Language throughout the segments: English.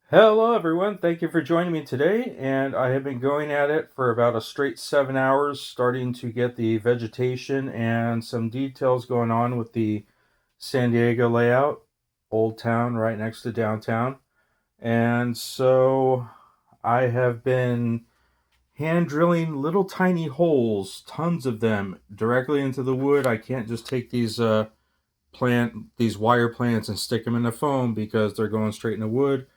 Hello, everyone. Thank you for joining me today. And I have been going at it for about a straight 7 hours, starting to get the vegetation and some details going on with the San Diego layout, Old Town right next to downtown. And so I have been hand drilling little tiny holes, tons of them, directly into the wood. I can't just take these wire plants and stick them in the foam because they're going straight in the wood.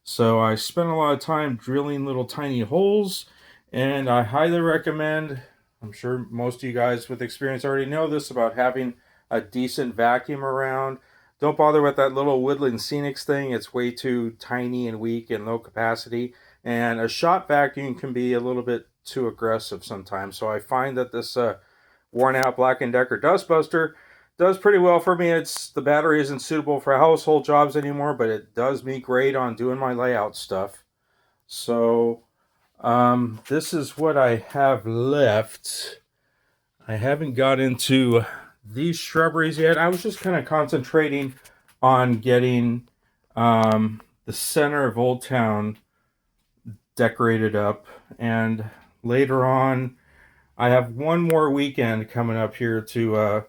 So I spent a lot of time drilling little tiny holes, and I highly recommend. I'm sure most of you guys with experience already know this about having a decent vacuum around. Don't bother with that little Woodland Scenics thing. It's way too tiny and weak and low capacity. And a shop vacuum can be a little bit too aggressive sometimes. So I find that this worn out Black & Decker Dustbuster does pretty well for me. The battery isn't suitable for household jobs anymore, but it does me great on doing my layout stuff. So this is what I have left. I haven't got into these shrubberies yet. I was just kind of concentrating on getting the center of Old Town decorated up, and later on, I have one more weekend coming up here to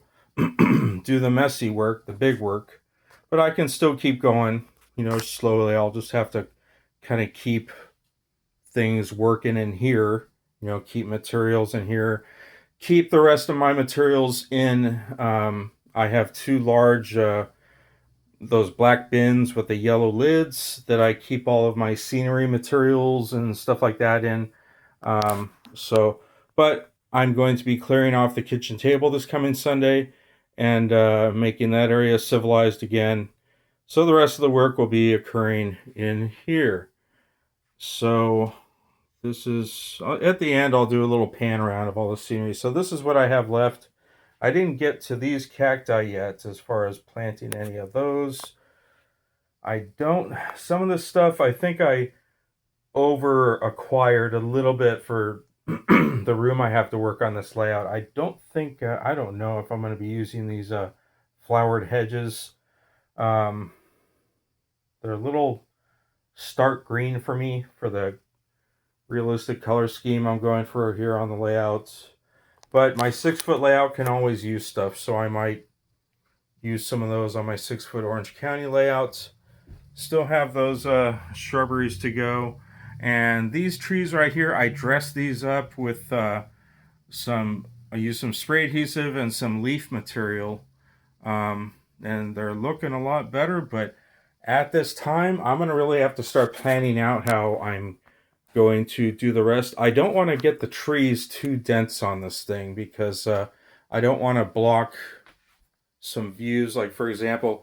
do the messy work, the big work, but I can still keep going, slowly. I'll just have to kind of keep things working in here, keep materials in here, keep the rest of my materials in. I have two large, those black bins with the yellow lids that I keep all of my scenery materials and stuff like that in. But I'm going to be clearing off the kitchen table this coming Sunday and making that area civilized again. So the rest of the work will be occurring in here. So this is, at the end, I'll do a little pan around of all the scenery. So this is what I have left. I didn't get to these cacti yet as far as planting any of those. Some of this stuff I think I over acquired a little bit for the room I have to work on this layout. I don't know if I'm going to be using these flowered hedges. Um, they're a little stark green for me for the realistic color scheme I'm going for here on the layouts. But my 6 foot layout can always use stuff, so I might use some of those on my 6 foot Orange County layouts. Still have those shrubberies to go. And these trees right here, I dressed these up with I used some spray adhesive and some leaf material. And they're looking a lot better, but at this time, I'm going to really have to start planning out how I'm going to do the rest. I don't want to get the trees too dense on this thing because I don't want to block some views. Like, for example,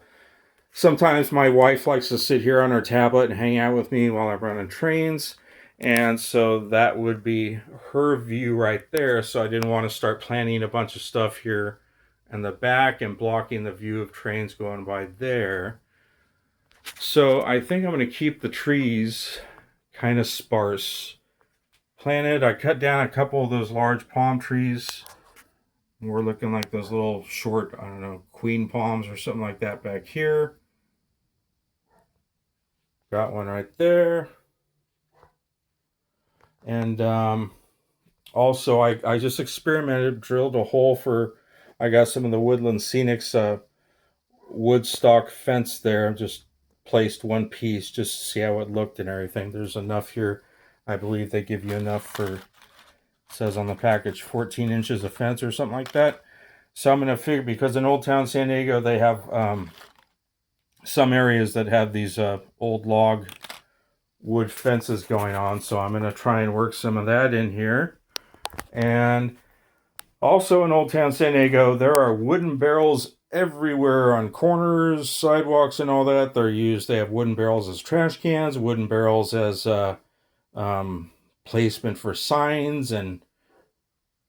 sometimes my wife likes to sit here on her tablet and hang out with me while I'm running trains. And so that would be her view right there. So I didn't want to start planning a bunch of stuff here in the back and blocking the view of trains going by there. So I think I'm going to keep the trees kind of sparse. Planted, I cut down a couple of those large palm trees. We're looking like those little short, I don't know, queen palms or something like that back here. Got one right there. And also, I just experimented, drilled a hole I got some of the Woodland Scenics wood stock fence there. Just placed one piece just to see how it looked and everything. There's enough here. I believe they give you enough for, it says on the package, 14 inches of fence or something like that. So I'm going to figure, because in Old Town San Diego, they have some areas that have these old log wood fences going on. So I'm going to try and work some of that in here. And also in Old Town San Diego, there are wooden barrels everywhere on corners, sidewalks, and all that. They have wooden barrels as trash cans, wooden barrels as placement for signs and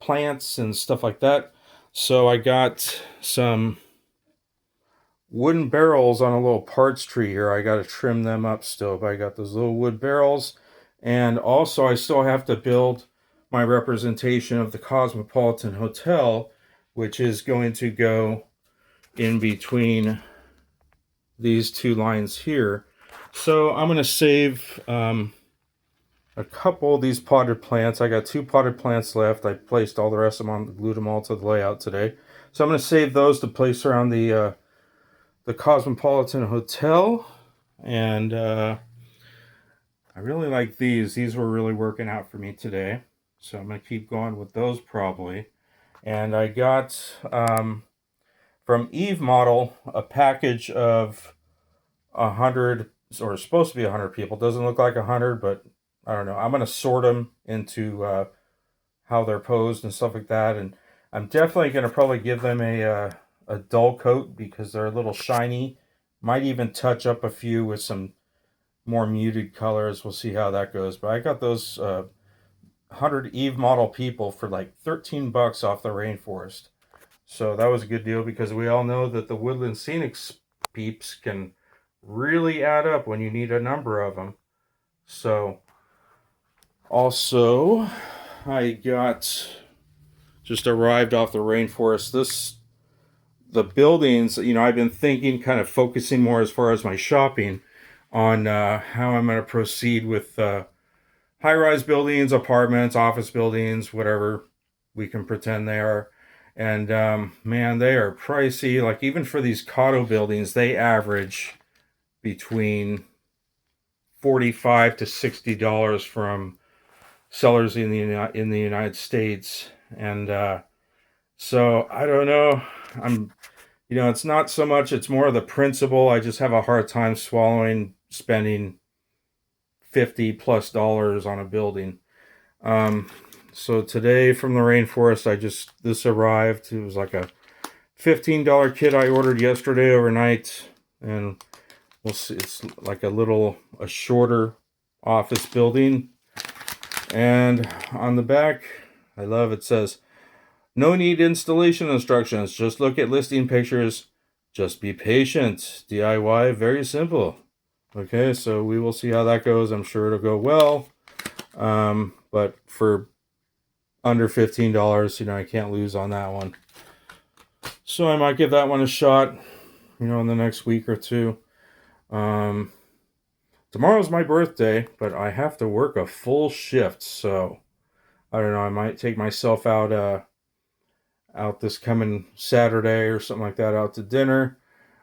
plants and stuff like that. So I got some wooden barrels on a little parts tree here. I got to trim them up still, but I got those little wood barrels. And also I still have to build my representation of the Cosmopolitan Hotel, which is going to go in between these two lines here. So I'm going to save a couple of these potted plants. I got 2 potted plants left. I placed all the rest of them on, glued them all to the layout today. So I'm going to save those to place around the Cosmopolitan Hotel. And I really like these. These were really working out for me today. So I'm going to keep going with those probably. And I got from Eve Model a package of 100, or supposed to be 100 people. Doesn't look like 100, but I don't know. I'm going to sort them into how they're posed and stuff like that. And I'm definitely going to probably give them a dull coat because they're a little shiny. Might even touch up a few with some more muted colors. We'll see how that goes. But I got those 100 Eve Model people for like $13 off the Rainforest. So that was a good deal because we all know that the Woodland Scenics peeps can really add up when you need a number of them. So also I got just arrived off the Rainforest. The buildings, I've been thinking, kind of focusing more as far as my shopping on how I'm going to proceed with high-rise buildings, apartments, office buildings, whatever we can pretend they are. And man, they are pricey. Like even for these condo buildings, they average between $45 to $60 from sellers in the United States. And so I don't know. It's not so much. It's more of the principle. I just have a hard time swallowing spending $50+ on a building. So today from the Rainforest, this arrived. It was like a $15 kit I ordered yesterday overnight, and we'll see. It's like a shorter office building, and on the back, it says, "No need installation instructions. Just look at listing pictures. Just be patient. DIY, very simple." Okay, so we will see how that goes. I'm sure it'll go well. But for under $15, I can't lose on that one. So I might give that one a shot, in the next week or two. Tomorrow's my birthday, but I have to work a full shift, so I don't know. I might take myself out this coming Saturday or something like that, out to dinner.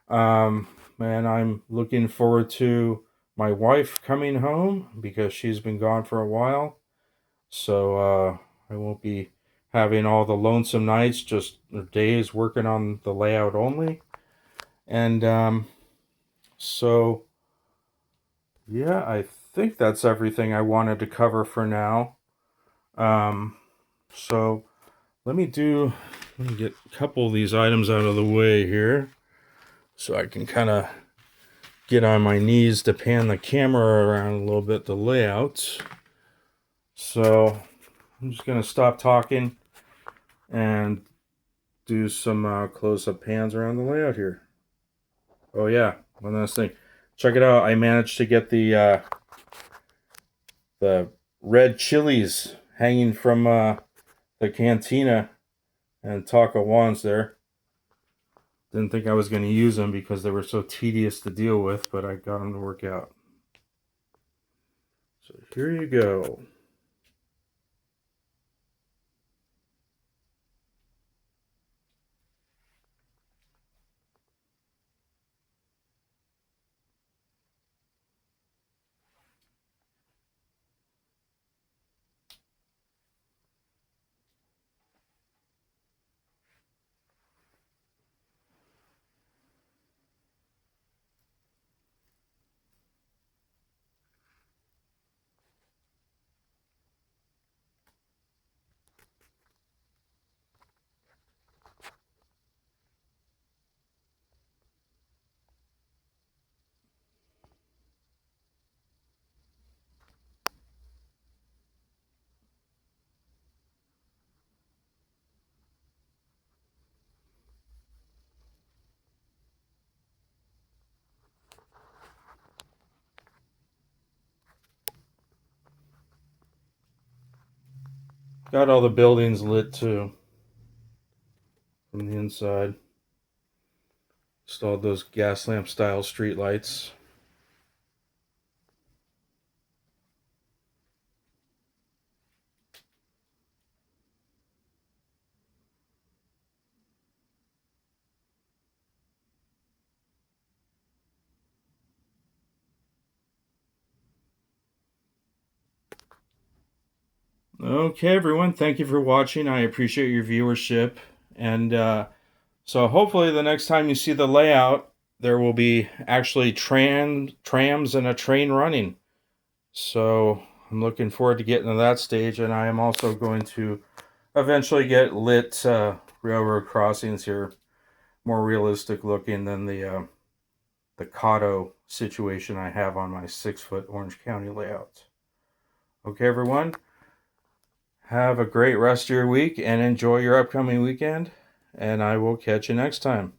And I'm looking forward to my wife coming home because she's been gone for a while. So I won't be having all the lonesome nights, just days working on the layout only. And so, yeah, I think that's everything I wanted to cover for now. So let me get a couple of these items out of the way here so I can kind of get on my knees to pan the camera around a little bit, the layout. So I'm just going to stop talking and do some close-up pans around the layout here. Oh yeah, one last thing. Check it out. I managed to get the red chilies hanging from the cantina and Taco Juan's there. Didn't think I was going to use them because they were so tedious to deal with, but I got them to work out. So here you go. Got all the buildings lit too from the inside. Installed those gas lamp style street lights. Okay, everyone, thank you for watching. I appreciate your viewership. And so hopefully the next time you see the layout, there will be actually trams and a train running. So I'm looking forward to getting to that stage. And I am also going to eventually get lit railroad crossings here, more realistic looking than the Cotto situation I have on my 6-foot Orange County layout. Okay, everyone, have a great rest of your week and enjoy your upcoming weekend, and I will catch you next time.